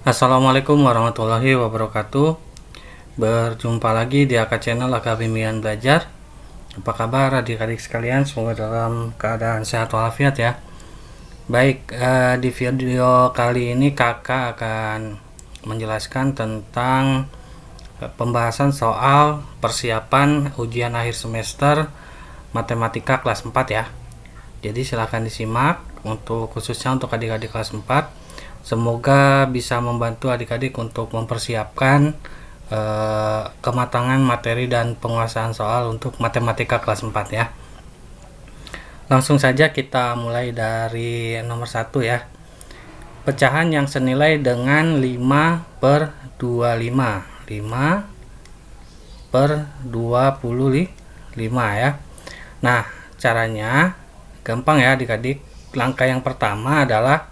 Assalamualaikum warahmatullahi wabarakatuh. Berjumpa lagi di AK Channel AK Bimbingan Belajar. Apa kabar adik-adik sekalian? Semoga dalam keadaan sehat walafiat ya. Baik, di video kali ini kakak akan menjelaskan tentang pembahasan soal persiapan ujian akhir semester matematika kelas 4 ya. Jadi silahkan disimak untuk khususnya untuk adik-adik kelas 4. Semoga bisa membantu adik-adik untuk mempersiapkan kematangan materi dan penguasaan soal untuk matematika kelas 4 ya. Langsung saja kita mulai dari nomor 1 ya. Pecahan yang senilai dengan 5/25. 5/25 ya. Nah, caranya gampang ya adik-adik. Langkah yang pertama adalah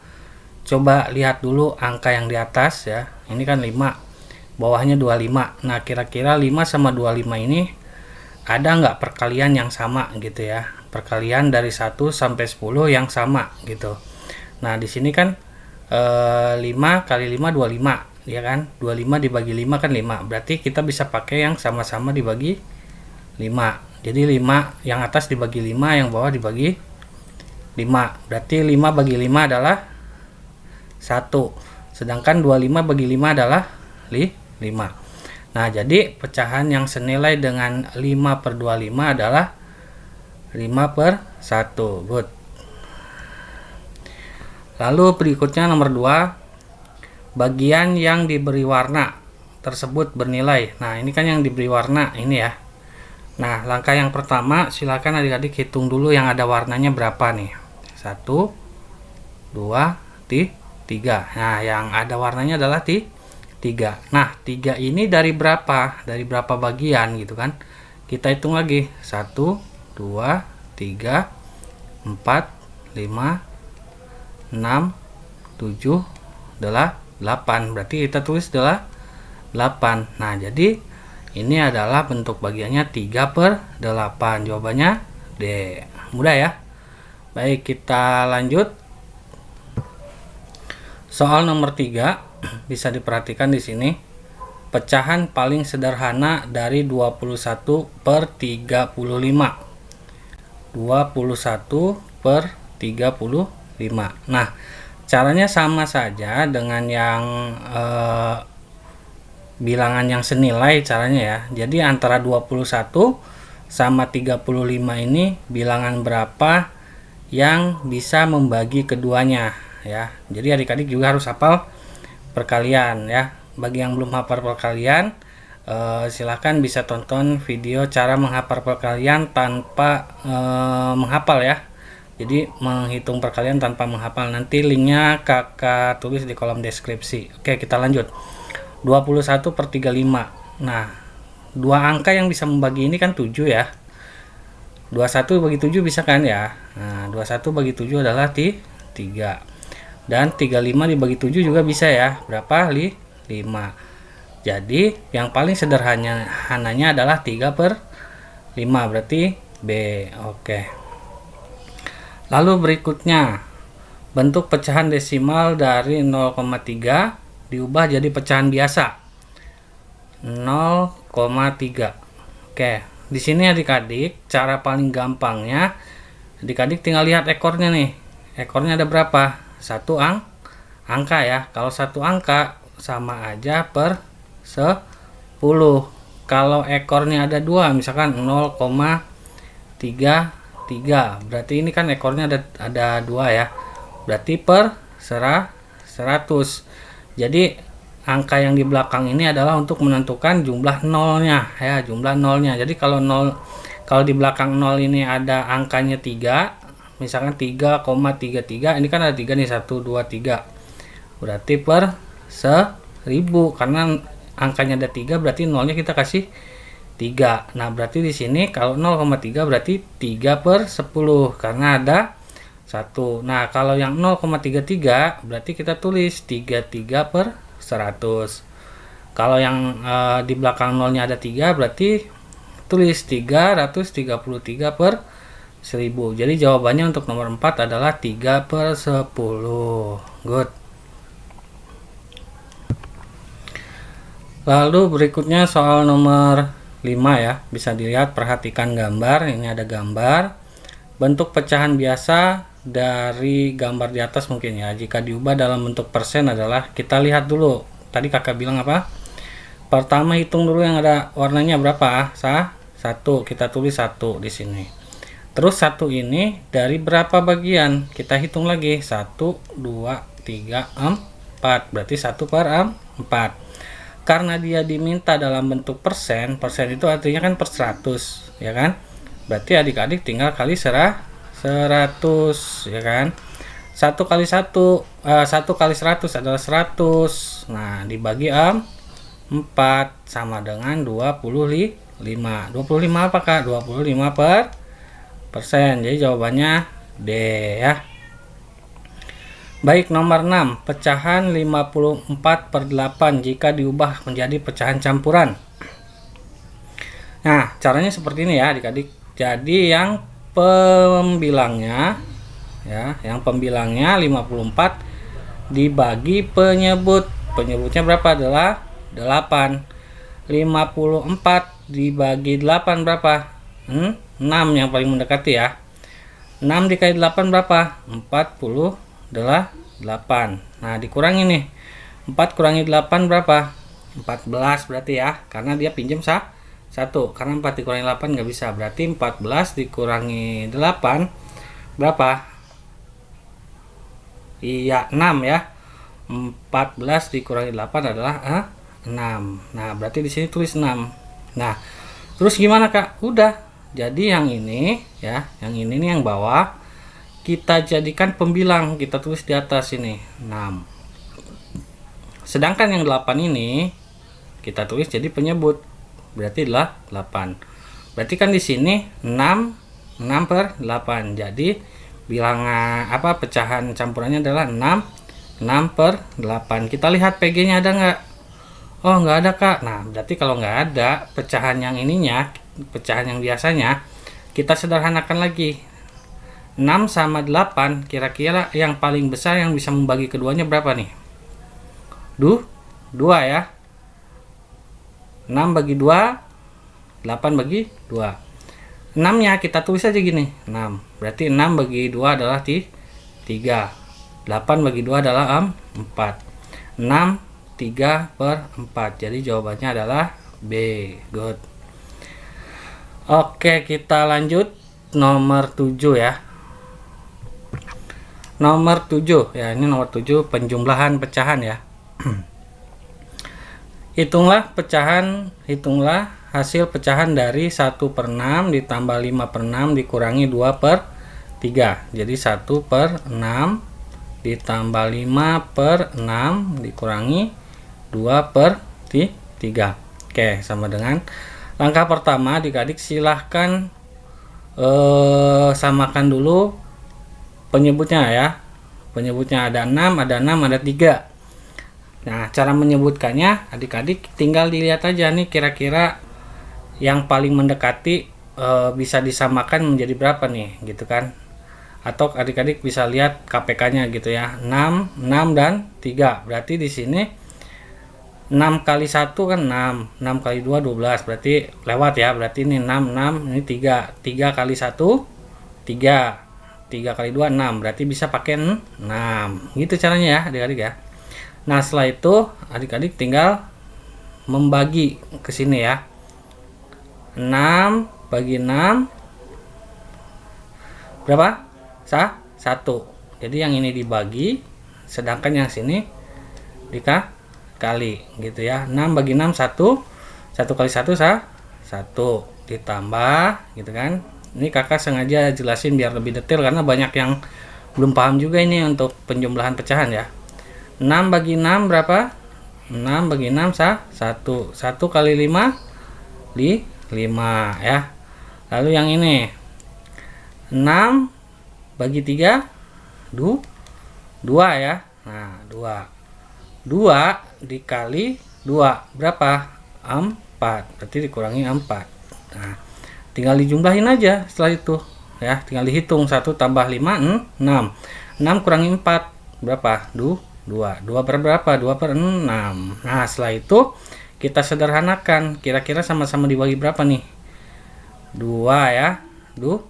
coba lihat dulu angka yang di atas ya. Ini kan 5, bawahnya 25. Nah, kira-kira 5 sama 25 ini ada nggak perkalian yang sama gitu ya. Perkalian dari 1 sampai 10 yang sama gitu. Nah, di sini kan 5 kali 5 25 ya kan. 25 dibagi 5 kan 5. Berarti kita bisa pakai yang sama-sama dibagi 5. Jadi 5 yang atas dibagi 5, yang bawah dibagi 5. Berarti 5 bagi 5 adalah 1. Sedangkan 25 bagi 5 adalah 5. Nah, jadi pecahan yang senilai dengan 5/25 adalah 5/1. Good. Lalu berikutnya nomor 2. Bagian yang diberi warna tersebut bernilai. Nah, ini kan yang diberi warna ini ya. Nah, langkah yang pertama silakan adik-adik hitung dulu yang ada warnanya berapa nih. 1, 2, 3. Nah, yang ada warnanya adalah 3. Nah, 3 ini dari berapa? Dari berapa bagian gitu kan? Kita hitung lagi. 1, 2, 3, 4, 5, 6, 7, 8. Berarti kita tulis adalah 8. Nah, jadi ini adalah bentuk bagiannya 3/8. Jawabannya D. Mudah ya? Baik, kita lanjut. Soal nomor 3 bisa diperhatikan di sini. Pecahan paling sederhana dari 21/35. 21/35. Nah, caranya sama saja dengan yang bilangan yang senilai caranya ya. Jadi antara 21 sama 35 ini bilangan berapa yang bisa membagi keduanya ya. Jadi adik-adik juga harus hafal perkalian ya. Bagi yang belum hafal perkalian, silahkan bisa tonton video cara menghafal perkalian tanpa menghafal ya. Jadi menghitung perkalian tanpa menghafal. Nanti linknya kakak tulis di kolom deskripsi. Oke, kita lanjut. 21/35. Nah, dua angka yang bisa membagi ini kan 7 ya. 21 bagi 7 bisa kan ya. Nah, 21 bagi 7 adalah 3. Dan 35 dibagi 7 juga bisa ya. Berapa? 5. Jadi yang paling sederhananya adalah 3/5. Berarti B. Oke. Lalu berikutnya, bentuk pecahan desimal dari 0,3 diubah jadi pecahan biasa 0,3. Oke, di sini adik-adik cara paling gampangnya adik-adik tinggal lihat ekornya nih. Ekornya ada berapa? Satu angka ya. Kalau satu angka sama aja per 10. Kalau ekornya ada 2, misalkan 0,33, berarti ini kan ekornya ada 2 ya. Berarti per 100. Jadi angka yang di belakang ini adalah untuk menentukan jumlah nolnya ya, jumlah nolnya. Jadi kalau di belakang 0 ini ada angkanya 3, misalkan 3,33, ini kan ada 3 nih, 1 2 3. Berarti per 1000 karena angkanya ada 3, berarti nolnya kita kasih 3. Nah, berarti di sini kalau 0,3 berarti 3/10 karena ada 1. Nah, kalau yang 0,33 berarti kita tulis 33/100. Kalau yang di belakang nolnya ada 3 berarti tulis 333/1000. Jadi jawabannya untuk nomor 4 adalah 3/10. Good. Lalu berikutnya soal nomor 5 ya. Bisa dilihat, perhatikan gambar. Ini ada gambar bentuk pecahan biasa dari gambar di atas mungkin ya. Jika diubah dalam bentuk persen adalah, kita lihat dulu. Tadi kakak bilang apa? Pertama hitung dulu yang ada warnanya berapa? Satu. Kita tulis 1 di sini. Terus 1 ini dari berapa bagian? Kita hitung lagi. 1, 2, 3, 4. Berarti 1/4. Karena dia diminta dalam bentuk persen itu artinya kan per 100, ya kan? Berarti adik-adik tinggal kali 100, ya kan? 1 kali 100 adalah 100. Nah, dibagi 4 sama dengan 25. 25 apakah? 25%. Jadi jawabannya D ya. Baik, nomor 6, pecahan 54/8 jika diubah menjadi pecahan campuran. Nah, caranya seperti ini ya adik-adik. Jadi yang pembilangnya ya, yang pembilangnya 54 dibagi penyebut. Penyebutnya berapa? Adalah 8. 54 dibagi 8 berapa? 6 yang paling mendekati ya. 6 dikali 8 berapa? 48. Nah, dikurangi nih. 4 kurangi 8 berapa? 14 berarti ya. Karena dia pinjam 1. Karena 4 dikurangi 8 nggak bisa. Berarti 14 dikurangi 8 berapa? Iya, 6 ya. 14 dikurangi 8 adalah 6. Nah, berarti di sini tulis 6. Nah, terus gimana, Kak? Udah. Jadi yang ini ya, yang ini nih yang bawah kita jadikan pembilang, kita tulis di atas ini 6. Sedangkan yang 8 ini kita tulis jadi penyebut. Berarti adalah 8. Berarti kan di sini 6/8. Jadi bilangan pecahan campurannya adalah 6/8. Kita lihat PG-nya ada nggak? Oh, nggak ada, Kak. Nah, berarti kalau nggak ada pecahan yang ininya, pecahan yang biasanya, kita sederhanakan lagi. 6 sama 8, kira-kira yang paling besar yang bisa membagi keduanya berapa nih? 2 ya. 6 bagi 2, 8 bagi 2. 6 nya kita tulis aja gini, 6. Berarti 6 bagi 2 adalah 3. 8 bagi 2 adalah 4. 6 3/4. Jadi jawabannya adalah B. Good. Oke, kita lanjut nomor 7 ya. Nomor 7 ya, ini nomor 7 penjumlahan pecahan ya. Hitunglah hasil pecahan dari 1/6 ditambah 5/6 dikurangi 2/3. Jadi 1/6 ditambah 5/6 dikurangi 2/3. Oke, sama dengan langkah pertama. Adik-adik silahkan samakan dulu penyebutnya ya. Penyebutnya ada 6, ada 3. Nah, cara menyebutkannya adik-adik tinggal dilihat aja nih kira-kira yang paling mendekati bisa disamakan menjadi berapa nih, gitu kan. Atau adik-adik bisa lihat KPK-nya gitu ya. 6, 6 dan 3. Berarti di sini 6 kali 1 kan 6. 6 kali 2 12. Berarti lewat ya. Berarti ini 6, 6, ini 3. 3 kali 1 3. 3 kali 2 6. Berarti bisa pakai 6. Gitu caranya ya adik-adik ya. Nah, setelah itu adik-adik tinggal membagi ke sini ya. 6 bagi 6 berapa? 1. Jadi yang ini dibagi, sedangkan yang sini dikali gitu ya. 6 bagi 6 1. 1 kali 1 1 ditambah gitu kan. Ini kakak sengaja jelasin biar lebih detail karena banyak yang belum paham juga ini untuk penjumlahan pecahan ya. 6 bagi 6 berapa? 6 bagi 6 1. 1 kali 5 5 ya. Lalu yang ini 6 bagi 3 2 ya. Nah, 2 dikali 2 berapa? 4. Berarti dikurangi 4. Nah, tinggal dijumlahin aja setelah itu ya. Tinggal dihitung 1 tambah 5 6. 6 kurangi 4 berapa? 2 per berapa? 2/6. Nah, setelah itu kita sederhanakan, kira-kira sama-sama dibagi berapa nih? 2 ya. 2.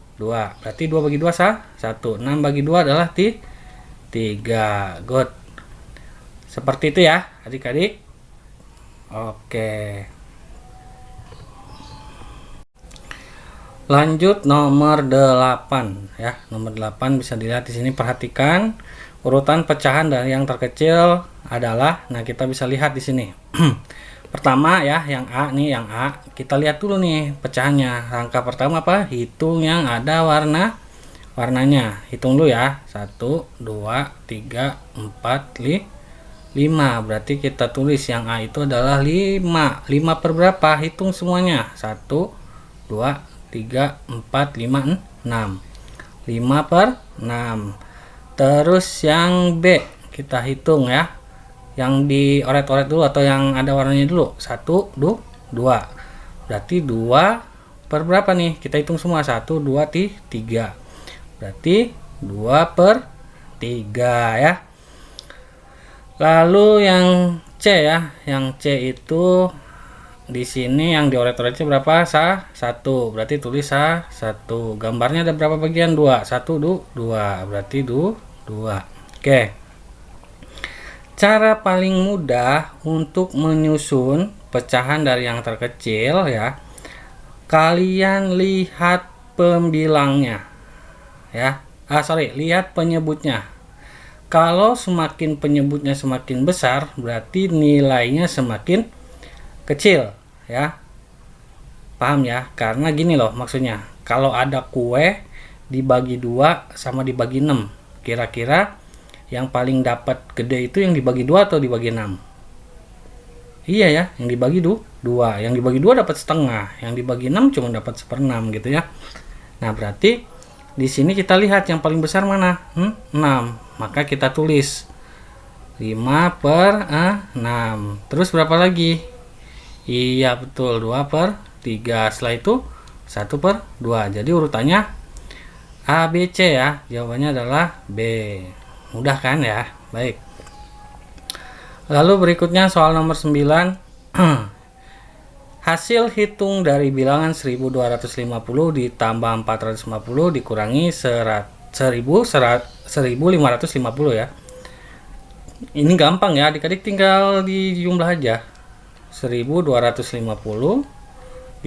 Berarti 2 bagi 2 1. 6 bagi 2 adalah 3. Good. Seperti itu ya, adik-adik. Oke. Lanjut nomor 8 ya. Nomor 8 bisa dilihat di sini, perhatikan urutan pecahan dari yang terkecil adalah, nah kita bisa lihat di sini. Pertama ya, yang A nih, yang A. Kita lihat dulu nih pecahannya. Rangka pertama apa? Hitung yang ada warnanya. Hitung dulu ya. 1 2 3 4 5. Berarti kita tulis yang A itu adalah 5. 5 per berapa? Hitung semuanya. 1 2 3 4 5 6. 5 per 6. Terus yang B kita hitung ya, yang dioret-oret dulu atau yang ada warnanya dulu. 1 2. Berarti 2 per berapa nih? Kita hitung semua. 1 2 3. Berarti 2 per 3 ya. Lalu yang C ya, yang C itu di sini yang dioret-oretnya berapa? 1. Berarti tulis 1. Gambarnya ada berapa bagian? 2. 1 2. Berarti 2. Oke. Cara paling mudah untuk menyusun pecahan dari yang terkecil ya, kalian lihat pembilangnya ya. Lihat penyebutnya. Kalau semakin penyebutnya semakin besar, berarti nilainya semakin kecil ya. Paham ya? Karena gini loh maksudnya. Kalau ada kue dibagi 2 sama dibagi 6, kira-kira yang paling dapat gede itu yang dibagi 2 atau dibagi 6? Iya ya, yang dibagi 2. Yang dibagi 2 dapat setengah, yang dibagi 6 cuma dapat 1/6 gitu ya. Nah, berarti di sini kita lihat yang paling besar mana? 6. Maka kita tulis 5 per 6. Terus berapa lagi? Iya betul, 2 per 3. Setelah itu 1 per 2. Jadi urutannya A, B, C ya. Jawabannya adalah B. Mudah kan ya? Baik. Lalu berikutnya soal nomor 9. Hasil hitung dari bilangan 1250 ditambah 450 dikurangi 1550 ya. Ini gampang ya, adik-adik tinggal dijumlah aja. 1250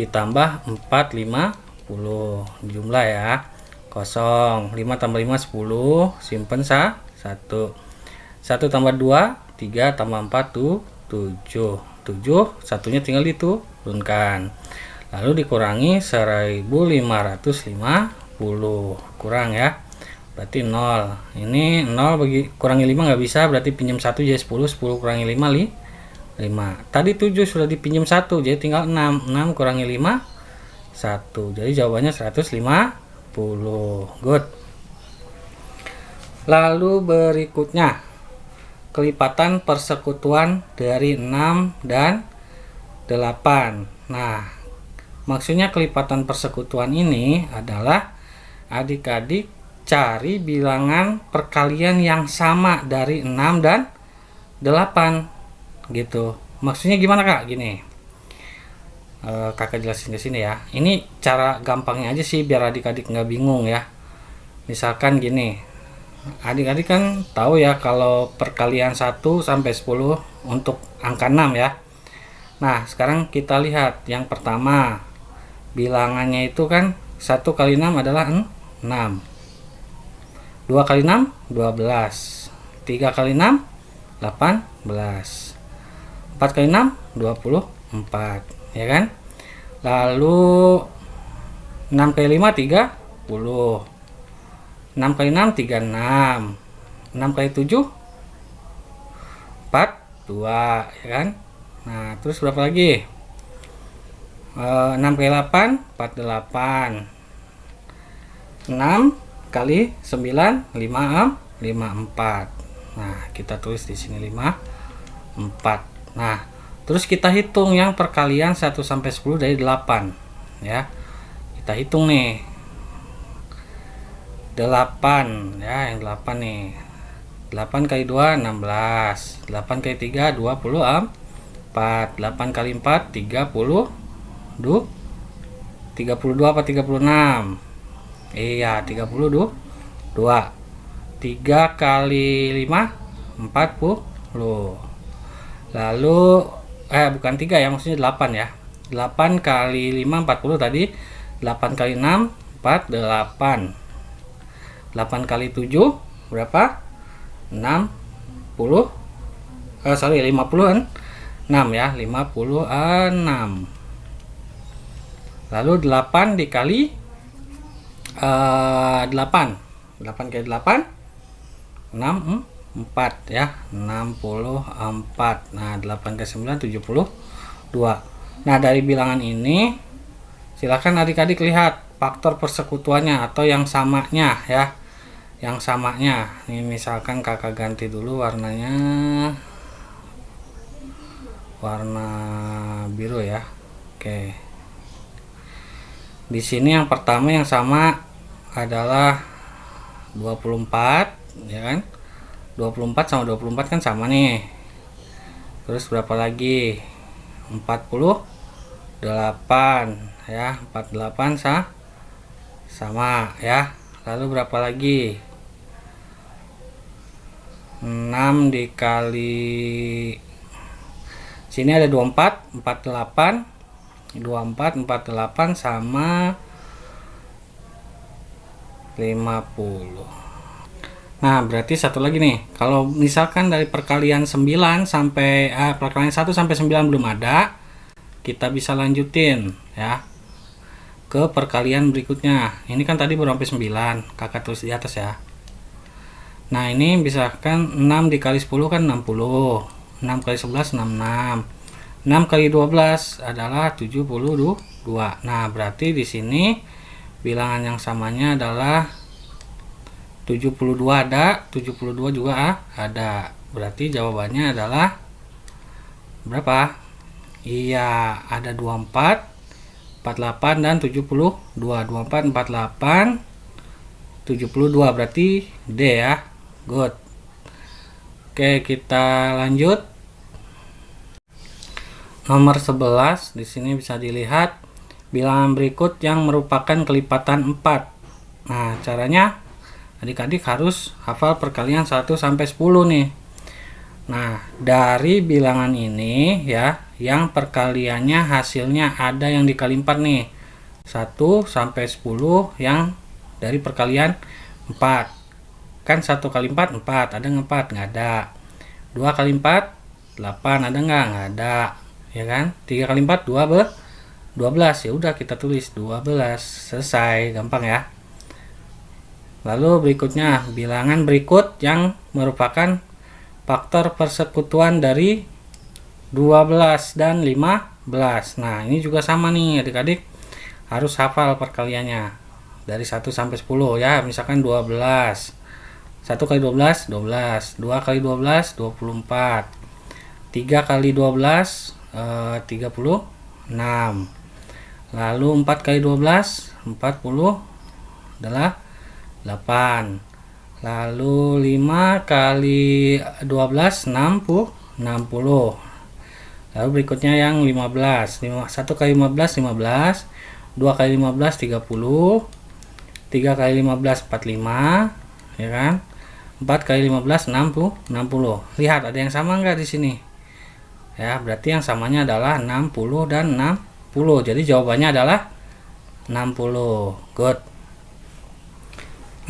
ditambah 450 jumlah ya. 0. 5 tambah 5 10, simpen 1. 1 tambah 2 3 tambah 4 7. 7, satunya tinggal diturunkan. Lalu dikurangi 1550. Kurang ya. Berarti 0. Ini 0 bagi kurangi 5 nggak bisa, berarti pinjam 1 jadi 10. 10 kurangi 5 5. Tadi 7 sudah dipinjam 1, jadi tinggal 6. 6 kurangi 5 1. Jadi jawabannya 150. Good. Lalu berikutnya kelipatan persekutuan dari 6 dan 8. Nah, maksudnya kelipatan persekutuan ini adalah adik-adik cari bilangan perkalian yang sama dari 6 dan 8 gitu. Maksudnya gimana Kak? Gini. Kakak jelasin ke sini ya. Ini cara gampangnya aja sih biar adik-adik nggak bingung ya. Misalkan gini. Adik-adik kan tahu ya kalau perkalian 1 sampai 10 untuk angka 6 ya. Nah, sekarang kita lihat yang pertama. Bilangannya itu kan 1 kali 6 adalah 6. 2 kali 6 12. 3 kali 6 18. 4 kali 6 24 ya kan. Lalu 6 kali 5 30. 6 kali 6 36. 6 kali 7 42 ya kan. Nah, terus berapa lagi? 6 kali 8 48. 6 kali 9 54. Nah, kita tulis di sini 54. Nah, terus kita hitung yang perkalian 1 sampai 10 dari 8 ya. Kita hitung nih. 8 ya, yang 8 nih. 8 kali 2 16. 8 kali 3 24. 4. 8 kali 4 32 apa 36? Iya, 32. 3 kali 5 40. Lalu bukan 3 ya, maksudnya 8 ya. 8 kali 5 40 tadi. 8 kali 6 48. 8 kali 7 berapa? 60. 50-an. 6 ya, 56. Lalu 8 dikali 8 kali 8 64 ya, 64. Nah 8 kali 9 72. Nah dari bilangan ini silakan adik-adik lihat faktor persekutuannya atau yang samanya ya, yang samanya. Ini misalkan kakak ganti dulu warnanya, warna biru ya. Oke, di sini yang pertama yang sama adalah 24 ya kan. 24 sama 24 kan sama nih. Terus berapa lagi? 48 ya, 48 sama ya. Lalu berapa lagi? 6 dikali sini ada 24 48 sama 50. Nah berarti satu lagi nih, kalau misalkan dari perkalian 9 sampai perkalian 1 sampai 9 belum ada, kita bisa lanjutin ya ke perkalian berikutnya. Ini kan tadi baru sampai 9, kakak tulis di atas ya. Nah ini misalkan 6 dikali 10 kan 60. 6 kali 11 66. 6 kali 12 adalah 72. Nah berarti di sini bilangan yang samanya adalah 72 ada, 72 juga ada. Berarti jawabannya adalah berapa? Iya, ada 24, 48 dan 72. 24, 48, 72 berarti D ya. Good. Oke, kita lanjut. Nomor 11 di sini bisa dilihat bilangan berikut yang merupakan kelipatan 4. Nah, caranya adik-adik harus hafal perkalian 1 sampai 10 nih. Nah, dari bilangan ini ya, yang perkaliannya hasilnya ada yang dikali 4 nih. 1 sampai 10 yang dari perkalian 4. Kan 1 kali 4 4, ada nggak 4? Nggak ada. 2 kali 4 8, ada nggak? Nggak ada. Ya kan? 3 kali 4 12. Ya udah kita tulis 12. Selesai, gampang ya. Lalu berikutnya bilangan berikut yang merupakan faktor persekutuan dari 12 dan 15. Nah ini juga sama nih adik-adik, harus hafal perkaliannya dari 1 sampai 10 ya. Misalkan 12, 1 kali 12 12, 2 kali 12 24, 3 kali 12 36, lalu 4 kali 12 40 adalah 8, lalu 5 kali 12 60, lalu berikutnya yang 15, 1 kali 15 15, 2 kali 15 30, 3 kali 15 45 ya kan, 4 kali 15 60. Lihat ada yang sama enggak di sini ya, berarti yang samanya adalah 60 dan 60, jadi jawabannya adalah 60. Good.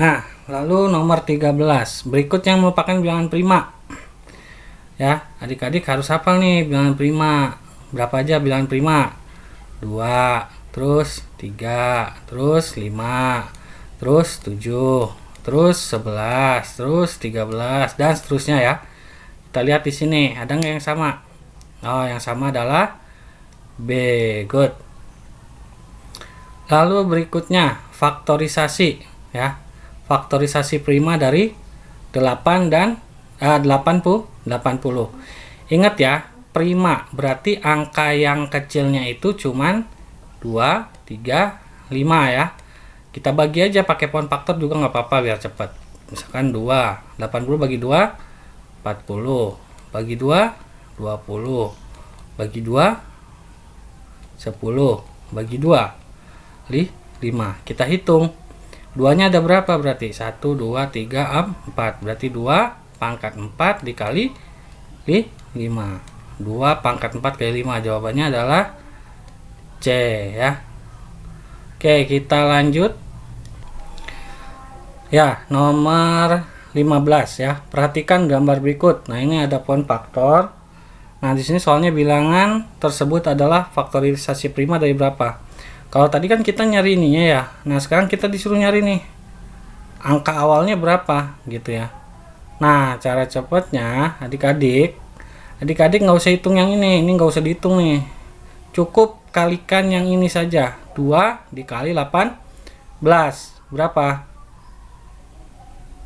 Nah, lalu nomor 13. Berikut yang merupakan bilangan prima. Ya, adik-adik harus hafal nih bilangan prima. Berapa aja bilangan prima? 2, terus 3, terus 5, terus 7, terus 11, terus 13 dan seterusnya ya. Kita lihat di sini, ada nggak yang sama? Oh, yang sama adalah B. Good. Lalu berikutnya faktorisasi ya. Faktorisasi prima dari 8 dan 80. Ingat ya, prima berarti angka yang kecilnya itu cuman 2, 3, 5 ya. Kita bagi aja pakai poin faktor juga nggak apa-apa biar cepat. Misalkan 2, 80 bagi 2 40, bagi 2 20, bagi 2 10, bagi 2 5. Kita hitung 2 nya ada berapa, berarti 1 2 3 4, berarti 2 pangkat 4 dikali 5. 2 pangkat 4 kali 5, jawabannya adalah C ya. Oke, kita lanjut ya, nomor 15 ya. Perhatikan gambar berikut. Nah, ini ada pohon faktor. Nah, di sini soalnya bilangan tersebut adalah faktorisasi prima dari berapa. Kalau tadi kan kita nyari ininya ya. Nah, sekarang kita disuruh nyari nih angka awalnya berapa gitu ya. Nah, cara cepatnya adik-adik nggak usah hitung yang ini nggak usah dihitung nih. Cukup kalikan yang ini saja. 2 dikali 18 berapa?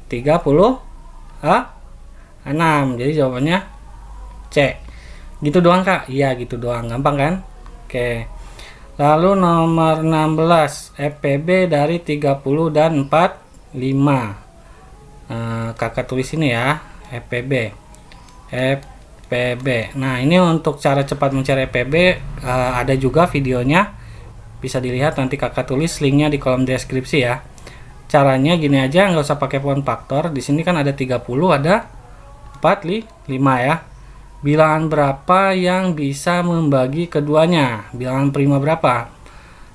36. Jadi jawabannya C. Gitu doang Kak? Iya gitu doang, gampang kan? Oke. Lalu nomor 16, FPB dari 30 dan 45. Kakak tulis ini ya, FPB. Nah, ini untuk cara cepat mencari FPB, ada juga videonya. Bisa dilihat, nanti kakak tulis linknya di kolom deskripsi ya. Caranya gini aja, nggak usah pakai pohon faktor. Di sini kan ada 30, ada 45 ya. Bilangan berapa yang bisa membagi keduanya? Bilangan prima berapa?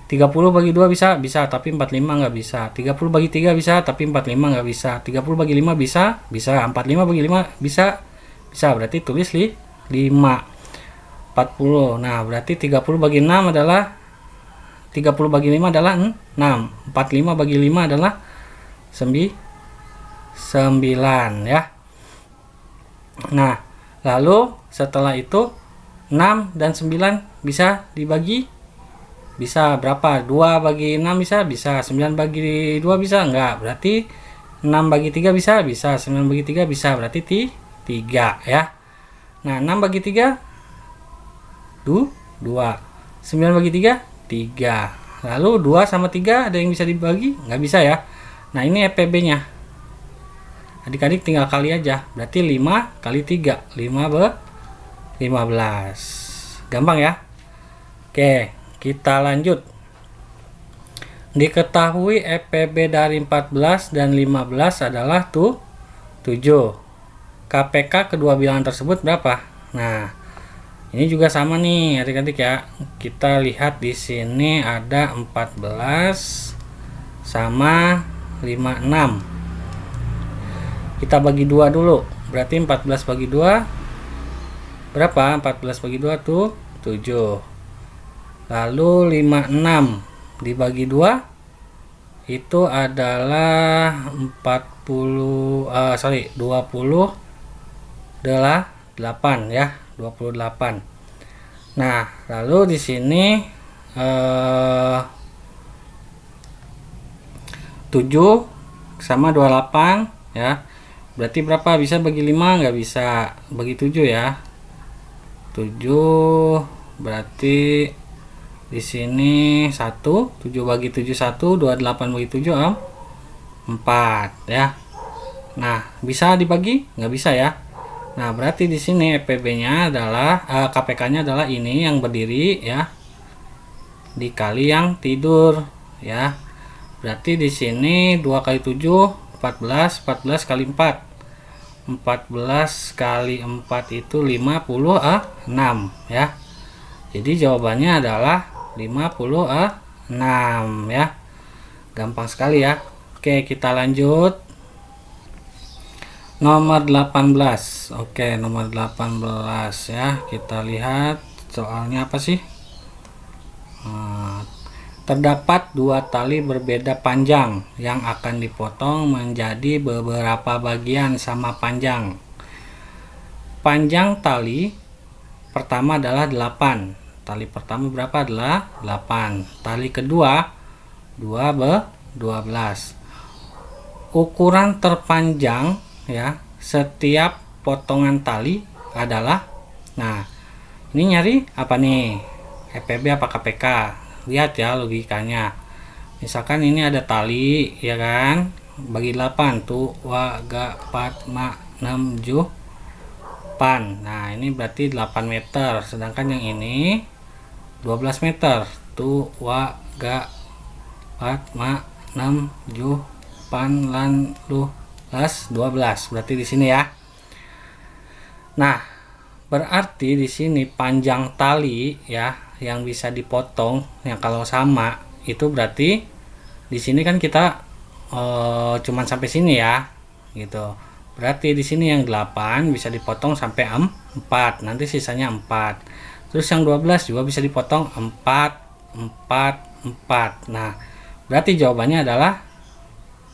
30 bagi 2 bisa, tapi 45 nggak bisa. 30 bagi 3 bisa, tapi 45 nggak bisa. 30 bagi 5 bisa, 45 bagi 5 bisa. Berarti tulis 5. 40. Nah, berarti 30 bagi 6 adalah 30 bagi 5 adalah 6. 45 bagi 5 adalah 9 ya. Nah, lalu setelah itu 6 dan 9 bisa dibagi. Bisa berapa? 2 bagi 6 bisa. 9 bagi 2 bisa enggak? Berarti 6 bagi 3 bisa. 9 bagi 3 bisa. Berarti 3 ya. Nah, 6 bagi 3 2. 9 bagi 3 3. Lalu 2 sama 3 ada yang bisa dibagi? Nggak bisa ya. Nah, ini FPB-nya. Adik-adik tinggal kali aja. Berarti 5 kali 3. 15. Gampang ya? Oke, kita lanjut. Diketahui FPB dari 14 dan 15 adalah 7. KPK kedua bilangan tersebut berapa? Nah, ini juga sama nih adik-adik ya. Kita lihat di sini ada 14 sama 56. Kita bagi 2 dulu. Berarti 14 bagi 2 berapa? 14 bagi 2 tuh 7. Lalu 56 dibagi 2 itu adalah 28 ya. 28. Nah, lalu di sini 7 sama 28 ya. Berarti berapa? Bisa bagi 5? Nggak bisa. Bagi 7 ya. 7 berarti di sini 1. 7 bagi 7 1. 28 bagi 7 4 ya. Nah, bisa dibagi? Nggak bisa ya. Nah, berarti di sini FPB-nya adalah KPK-nya adalah ini yang berdiri ya. Dikali yang tidur ya. Berarti di sini 2 kali 7 14, 14 kali 4. 14 kali 4 itu 56 ya. Jadi jawabannya adalah 56 ya. Gampang sekali ya. Oke, kita lanjut. Nomor 18. Oke, nomor 18 ya. Kita lihat soalnya apa sih? Terdapat 2 tali berbeda panjang yang akan dipotong menjadi beberapa bagian sama panjang. Panjang tali pertama adalah 8. Tali pertama berapa? Adalah 8. Tali kedua 12. Ukuran terpanjang ya setiap potongan tali adalah, nah ini nyari apa nih? FPB apa KPK? Lihat ya logikanya. Misalkan ini ada tali ya kan, bagi 8 tuh 2, 4, 5, 6, 7 8. Nah, ini berarti 8 meter. Sedangkan yang ini 12 meter. Tuh, wa, ga, 4, ma, 6, 7, 8, lan, lu, las, 12. Berarti di sini ya. Nah, berarti di sini panjang tali ya yang bisa dipotong yang kalau sama itu berarti di sini kan kita cuman sampai sini ya gitu. Berarti di sini yang 8 bisa dipotong sampai 4, nanti sisanya 4. Terus yang 12 juga bisa dipotong 4, 4, 4. Nah, berarti jawabannya adalah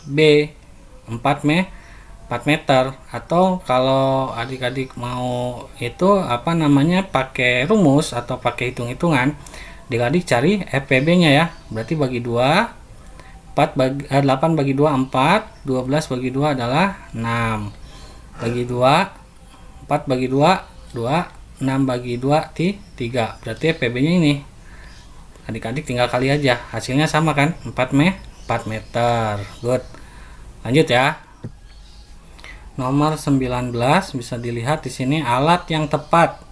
B, 4 meter. Atau kalau adik-adik mau itu apa namanya pakai rumus atau pakai hitung-hitungan, adik-adik cari FPB-nya ya. Berarti bagi 2, 8 bagi 2 4, 12 bagi 2 adalah 6. Bagi 2, 4 bagi 2 2, 6 bagi 2 3. Berarti FPB-nya ini. Adik-adik tinggal kali aja. Hasilnya sama kan? 4 meter. Good. Lanjut ya. Nomor 19 bisa dilihat di sini alat yang tepat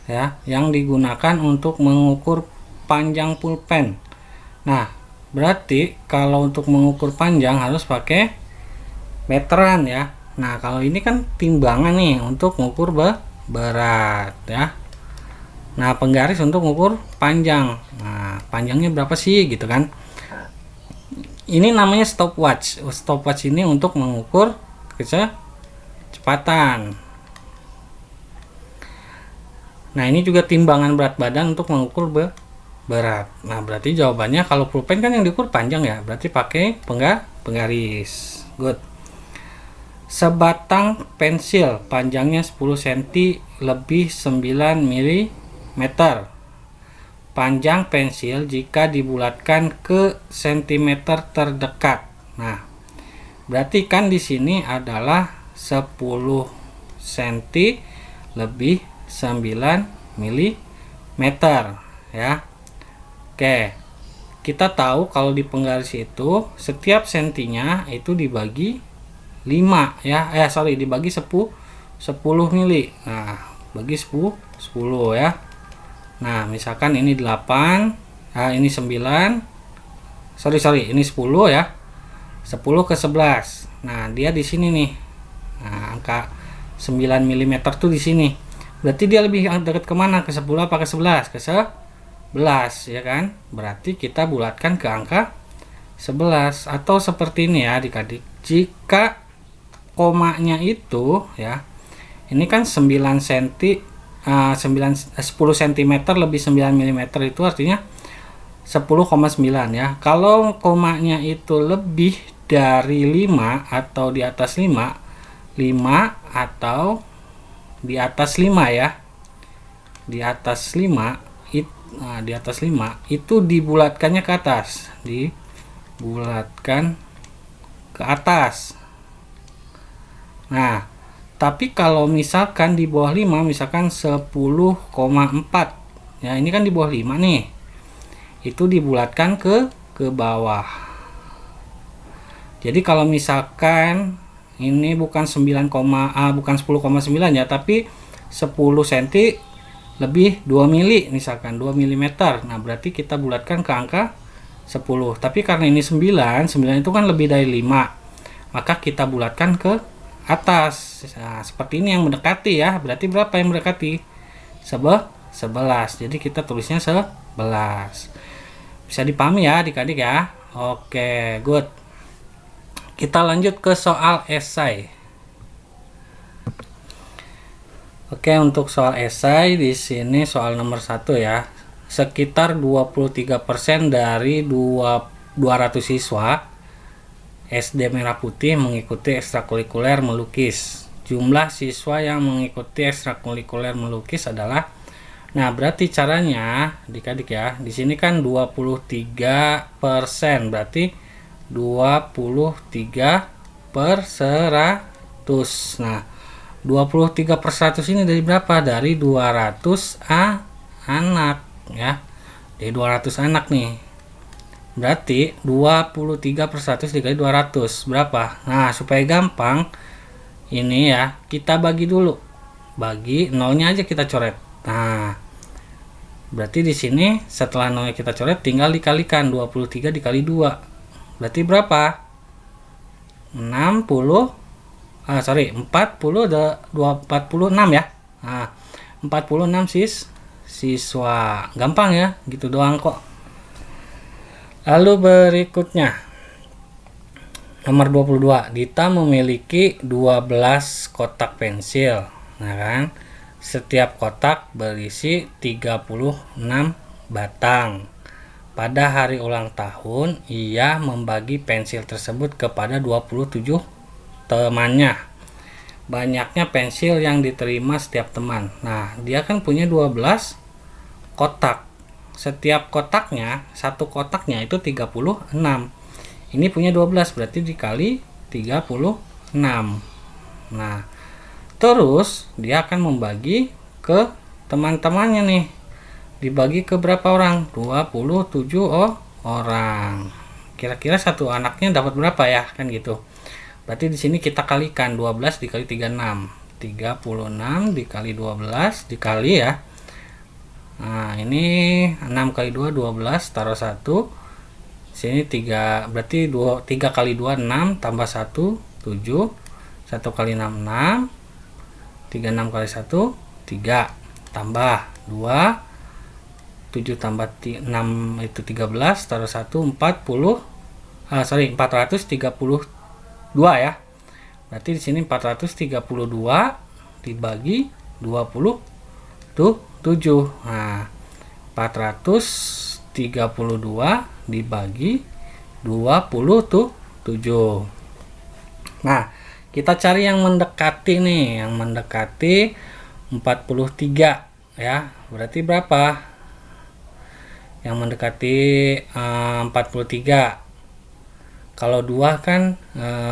ya, yang digunakan untuk mengukur panjang pulpen. Nah, berarti kalau untuk mengukur panjang harus pakai meteran ya. Nah, kalau ini kan timbangan nih untuk mengukur berat ya. Nah, penggaris untuk mengukur panjang. Nah, panjangnya berapa sih gitu kan? Ini namanya stopwatch. Stopwatch ini untuk mengukur kecepatan. Nah, ini juga timbangan berat badan untuk mengukur berat. Nah, berarti jawabannya kalau pulpen kan yang diukur panjang ya, berarti pakai penggaris. Good. Sebatang pensil panjangnya 10 cm lebih 9 mm. Panjang pensil jika dibulatkan ke sentimeter terdekat. Nah, berarti kan di sini adalah 10 cm lebih 9 mm ya. Oke. Kita tahu kalau di penggaris itu setiap sentinya itu dibagi 5 ya. Dibagi 10 mili. Nah, bagi 10 ya. Nah, misalkan ini 8, ini 9. Ini 10 ya. 10 ke 11. Nah, dia di sini nih. Nah, angka 9 mm tuh di sini. Berarti dia lebih dekat kemana? Ke 10 apa ke 11? Ke 11 ya kan? Berarti kita bulatkan ke angka 11 atau seperti ini ya adik-adik. Jika komanya itu ya. Ini kan 9 cm 10 cm lebih 9 mm itu artinya 10,9 ya. Kalau komanya itu lebih dari 5 atau di atas 5 atau di atas 5 ya. Di atas 5 di atas 5 itu dibulatkannya ke atas. Dibulatkan ke atas. Nah, tapi kalau misalkan di bawah 5, misalkan 10,4 ya, ini kan di bawah 5 nih, itu dibulatkan ke bawah. Jadi kalau misalkan ini bukan 10,9 ya, tapi 10 cm lebih 2 mili, misalkan 2 mm. Nah, berarti kita bulatkan ke angka 10. Tapi karena ini 9 itu kan lebih dari 5, maka kita bulatkan ke atas. Nah, seperti ini yang mendekati ya. Berarti berapa yang mendekati? 11. Jadi kita tulisnya 11. Bisa dipahami ya adik-adik ya. Oke, good. Kita lanjut ke soal esai. Oke, untuk soal esai di sini soal nomor 1 ya. Sekitar 23% dari 200 siswa SD Merah Putih mengikuti ekstrakurikuler melukis. Jumlah siswa yang mengikuti ekstrakurikuler melukis adalah, nah berarti caranya adik-adik ya, di sini kan 23%, berarti 23 per 100. Nah, 23 per 100 ini dari berapa? Dari 200 anak ya. Dari 200 anak nih. Berarti 23 per 100 dikali 200 berapa? Nah, supaya gampang ini ya, kita bagi dulu. bagi nolnya aja kita coret. Nah, berarti di sini setelah nolnya kita coret tinggal dikalikan 23 dikali 2. Berarti berapa? 46 ya. Nah, 46 siswa. Gampang ya, gitu doang kok. Lalu berikutnya nomor 22, Dita memiliki 12 kotak pensil. Nah kan, setiap kotak berisi 36 batang. Pada hari ulang tahun, ia membagi pensil tersebut kepada 27 temannya. Banyaknya pensil yang diterima setiap teman. Nah, dia kan punya 12 kotak. Setiap kotaknya, satu kotaknya itu 36. Ini punya 12, berarti dikali 36. Nah, terus dia akan membagi ke teman-temannya nih. Dibagi ke berapa orang? 27 orang. Kira-kira satu anaknya dapat berapa ya? Kan gitu. Berarti di sini kita kalikan 12 dikali 36. 36 dikali 12 dikali ya. Nah, ini 6 kali 2 12, taruh 1. Sini 3, berarti 3 kali 2 6 tambah 1 7. 1 kali 6 6. 36 kali 1 3 tambah 2 7 tambah 6 itu 13, taruh 1 432 ya. Berarti di sini 432 dibagi 27. Nah, 432 dibagi 27. Nah, kita cari yang mendekati nih, yang mendekati 43 ya. Berarti berapa? Yang mendekati 43. Kalau 2 kan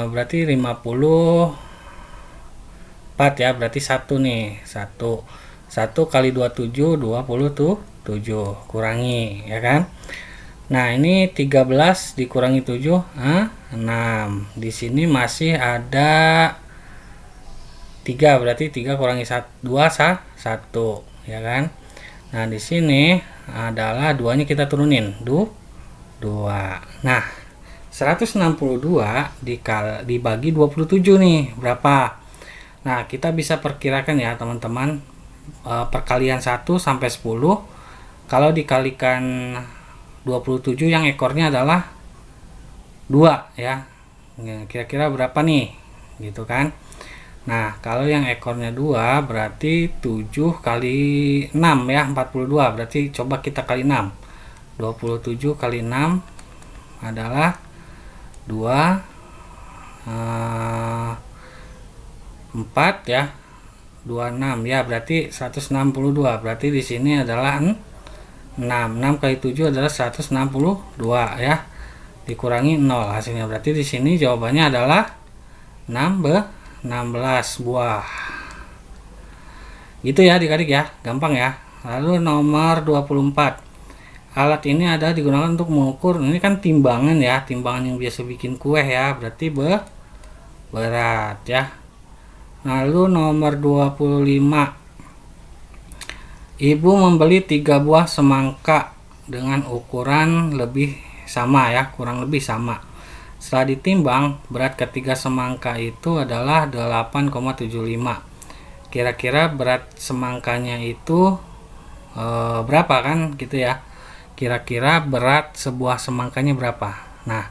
berarti 54 ya, berarti 1 nih. 1 kali 27 27. Kurangi ya kan. Nah, ini 13 dikurangi 7 6. Di sini masih ada 3, berarti 3 kurangi 2 1 ya kan. Nah, di sini adalah 2-nya kita turunin 2. Nah, 162 dibagi 27 nih berapa? Nah, kita bisa perkirakan ya teman-teman, perkalian 1 sampai 10. Kalau dikalikan 27 yang ekornya adalah 2 ya. Kira-kira berapa nih? Gitu kan. Nah, kalau yang ekornya 2 berarti 7 kali 6 ya, 42. Berarti coba kita kali 6. 27 kali 6 adalah 2 4 ya. 26 ya, berarti 162. Berarti di sini adalah 6 kali 7 adalah 162 ya. Dikurangi 0 hasilnya. Berarti di sini jawabannya adalah 16 buah. Gitu ya adik-adik ya, gampang ya. Lalu nomor 24. Alat ini ada digunakan untuk mengukur, ini kan timbangan ya, timbangan yang biasa bikin kue ya, berarti berat ya. Lalu nomor 25. Ibu membeli 3 buah semangka dengan ukuran lebih sama ya, kurang lebih sama. Setelah ditimbang, berat ketiga semangka itu adalah 8,75. Kira-kira berat semangkanya itu berapa kan gitu ya. Kira-kira berat sebuah semangkanya berapa. Nah,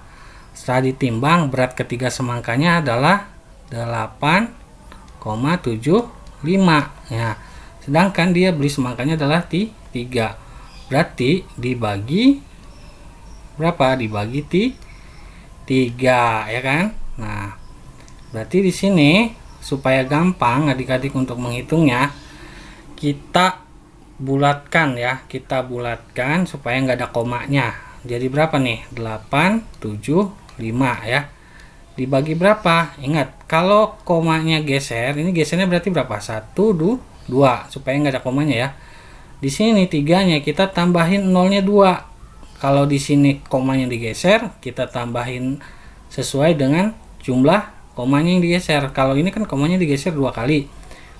setelah ditimbang, berat ketiga semangkanya adalah 8,75 ya. Sedangkan dia beli semangkanya adalah 3. Berarti dibagi berapa? Dibagi 3 ya kan. Nah, berarti di sini supaya gampang adik-adik untuk menghitungnya, kita bulatkan ya, kita bulatkan supaya nggak ada komanya. Jadi berapa nih? 875 ya. Dibagi berapa? Ingat, kalau komanya geser, ini gesernya berarti berapa? 1 2 supaya nggak ada komanya ya. Di sini 3-nya kita tambahin nolnya 2. Kalau di sini komanya digeser, kita tambahin sesuai dengan jumlah komanya yang digeser. Kalau ini kan komanya digeser 2 kali.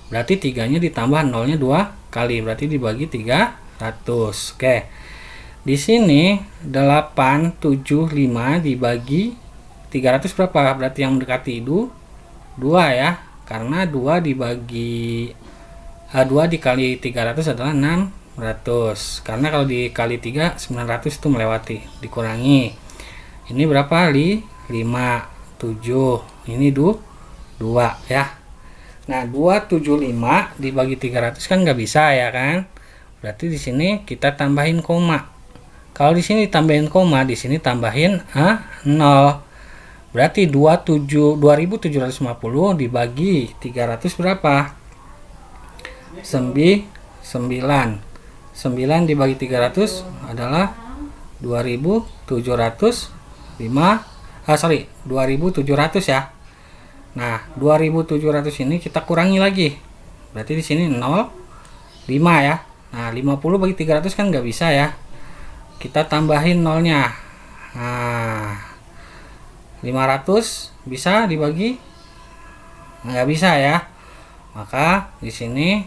berarti 3-nya ditambah 0-nya 2 kali, berarti dibagi 300. Oke. Di sini 875 dibagi 300 berapa? Berarti yang mendekati itu 2 ya. Karena 2 dibagi 2 dikali 300 adalah 600. Karena kalau dikali 3 900 itu melewati, dikurangi. Ini berapa? 5, 7. Ini 2 ya. Nah, 275 dibagi 300 kan nggak bisa ya kan? Berarti di sini kita tambahin koma. Kalau di sini tambahin koma, di sini tambahin 0. Berarti 2750 dibagi 300 berapa? 9 dibagi 300 adalah 2700 ya. Nah, 2700 ini kita kurangi lagi. Berarti di sini 0, 5 ya. Nah, 50 bagi 300 kan nggak bisa ya. Kita tambahin 0-nya. Nah, 500 bisa dibagi? Nggak bisa ya. Maka di sini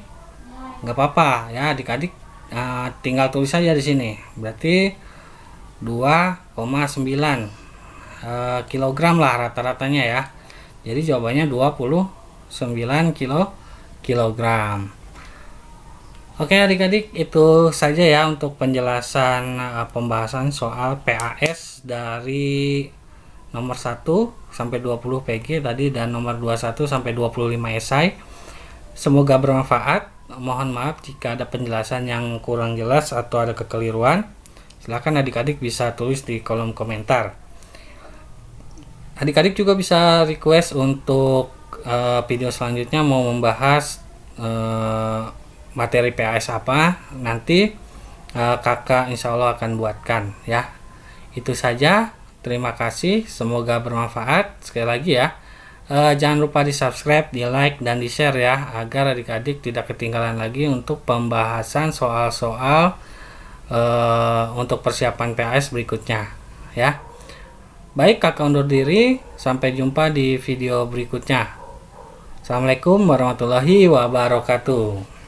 nggak apa-apa ya, adik-adik tinggal tulis saja di sini. Berarti 2,9 kilogram lah rata-ratanya ya. Jadi jawabannya 29 kilogram. Oke adik-adik, itu saja ya untuk penjelasan pembahasan soal PAS dari nomor 1 sampai 20 PG tadi dan nomor 21 sampai 25 esai. Semoga bermanfaat. Mohon maaf jika ada penjelasan yang kurang jelas atau ada kekeliruan. Silahkan adik-adik bisa tulis di kolom komentar. Adik-adik juga bisa request untuk video selanjutnya mau membahas materi PAS apa, nanti kakak insya Allah akan buatkan ya. Itu saja, terima kasih, semoga bermanfaat. Sekali lagi ya, jangan lupa di subscribe, di like, dan di share ya, agar adik-adik tidak ketinggalan lagi untuk pembahasan soal-soal untuk persiapan PAS berikutnya ya. Baik, kakak undur diri, sampai jumpa di video berikutnya. Assalamualaikum warahmatullahi wabarakatuh.